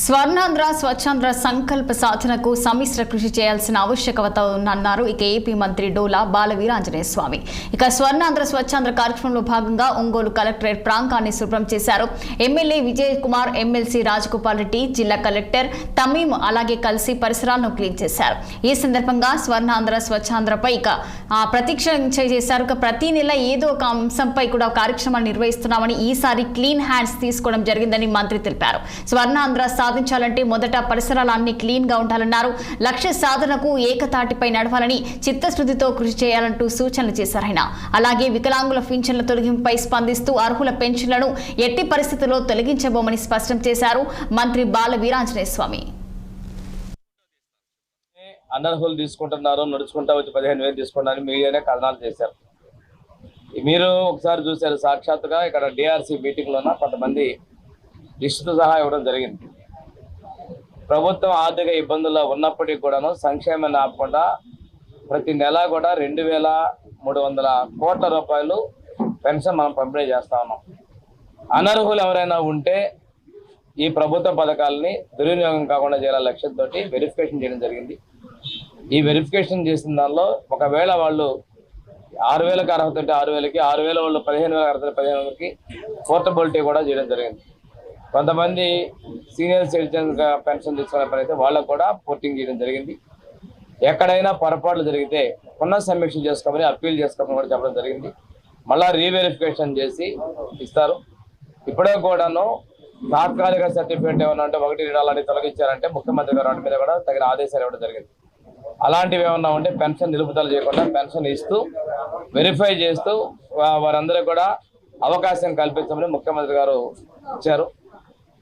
స్వర్ణాంధ్ర స్వచ్ఛాంధ్ర సంకల్ప సాధనకు సమిశ్ర కృషి చేయాల్సిన ఆవశ్యకత ఉందన్నారు ఏపీ మంత్రి డోలా బాలవీరాంజనేయ స్వామి. స్వర్ణాంధ్ర స్వచ్ఛాంధ్ర కార్యక్రమంలో భాగంగా ఒంగోలు కలెక్టరేట్ ప్రాంగాన్ని శుభ్రం చేశారు. ఎమ్మెల్యే విజయ్ కుమార్, ఎమ్మెల్సీ రాజగోపాల్ రెడ్డి, జిల్లా కలెక్టర్ తమీం అలాగే కలిసి పరిసరాలను క్లీన్ చేశారు. ఈ సందర్భంగా స్వర్ణాంధ్ర స్వచ్ఛాంధ్రపై ప్రతీక్ష చేశారు. ప్రతి నెల ఏదో ఒక అంశంపై కూడా కార్యక్రమాలు నిర్వహిస్తున్నామని ఈసారి క్లీన్ హ్యాండ్స్ తీసుకోవడం జరిగిందని మంత్రి తెలిపారు. స్వర్ణాంధ్ర సాధించాలంటే మొదట పరిసరాలన్నీ క్లీన్ గా ఉండాలన్నారు. లక్ష్య సాధనకు ఏకతాటిపై నడవాలని చిత్తశుద్ధితో కృషి చేయాలంటూ సూచనలు చేశారు. ఆయన అలాగే వికలాంగుల పింఛన్ల తొలగింపుపై స్పందిస్తూ అర్హుల పెన్షన్లను ఎట్టి పరిస్థితుల్లో తొలగించబోమని స్పష్టం చేశారు మంత్రి బాలవీరాంజనేయ స్వామి. అనర్హులు తీసుకుంటున్నారు, నడుచుకుంటా వచ్చి 15,000 తీసుకున్నారని మీడియానే కథనాలు చేశారు. మీరు ఒకసారి చూశారు సాక్షాత్తుగా ఇక్కడ డిఆర్సీ మీటింగ్లోన కొంతమంది లిస్టుతో సహా ఇవ్వడం జరిగింది. ప్రభుత్వం ఆర్థిక ఇబ్బందుల్లో ఉన్నప్పటికీ కూడాను సంక్షేమాన్ని ఆపకుండా ప్రతి నెల కూడా 2,300 కోట్ల రూపాయలు పెన్షన్ మనం పంపిణీ చేస్తా ఉన్నాం. అనర్హులు ఎవరైనా ఉంటే ఈ ప్రభుత్వ పథకాలని దుర్వినియోగం కాకుండా చేయాల లక్ష్యంతో వెరిఫికేషన్ చేయడం జరిగింది. ఈ వెరిఫికేషన్ చేసిన దానిలో ఒకవేళ వాళ్ళు 6,000కి అర్హత ఉంటే 6,000కి, 6,000 వాళ్ళు 15,000 అర్హత 15,000కి పోర్టబిలిటీ కూడా చేయడం జరిగింది. కొంతమంది సీనియర్ సిటిజన్గా పెన్షన్ తీసుకునే పని అయితే వాళ్ళకు కూడా పోర్టింగ్ చేయడం జరిగింది. ఎక్కడైనా పొరపాట్లు జరిగితే పునః సమీక్ష చేసుకోమని, అప్పీల్ చేసుకోమని కూడా చెప్పడం జరిగింది. మళ్ళా రీవెరిఫికేషన్ చేసి ఇస్తారు. ఇప్పుడే కూడాను తాత్కాలిక సర్టిఫికేట్ ఏమన్నా అంటే 1, 2 అలాంటి తొలగించారంటే ముఖ్యమంత్రి గారు వాటి మీద కూడా తగిన ఆదేశాలు ఇవ్వడం జరిగింది. అలాంటివి ఏమన్నా ఉంటే పెన్షన్ నిలుపుదల చేయకుండా పెన్షన్ ఇస్తూ వెరిఫై చేస్తూ వారందరూ కూడా అవకాశం కల్పించమని ముఖ్యమంత్రి గారు ఇచ్చారు.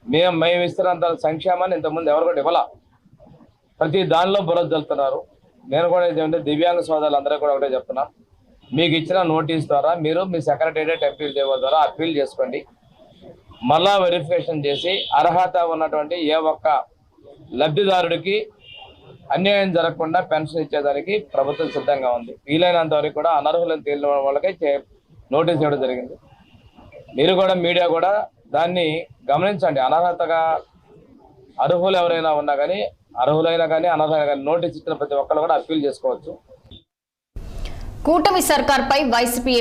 మేము ఇస్తున్నంత సంక్షేమాన్ని ఇంతకుముందు ఎవరు కూడా ఇవ్వాల. ప్రతి దానిలో బురద జల్లుతున్నారు. నేను కూడా ఏంటంటే దివ్యాంగ సోదరులు అందరూ కూడా ఒకటే చెప్తున్నాం, మీకు ఇచ్చిన నోటీస్ ద్వారా మీరు మీ సెక్రటేరియట్ అప్పీల్ చేయడం ద్వారా అప్పీల్ చేసుకోండి. మళ్ళా వెరిఫికేషన్ చేసి అర్హత ఉన్నటువంటి ఏ ఒక్క లబ్ధిదారుడికి అన్యాయం జరగకుండా పెన్షన్ ఇచ్చేదానికి ప్రభుత్వం సిద్ధంగా ఉంది. వీలైనంత వరకు కూడా అనర్హులను తేలిన వాళ్ళకే నోటీస్ ఇవ్వడం జరిగింది. మీరు కూడా మీడియా కూడా దాన్ని గమనించండి. అనర్హతగా అర్హులు ఎవరైనా ఉన్నా కానీ, అర్హులైనా కానీ అనర్హులైనా కానీ నోటీస్ ఇచ్చిన ప్రతి ఒక్కరు కూడా అప్పీల్ చేసుకోవచ్చు. కూటమి సర్కార్పై వైసీపీ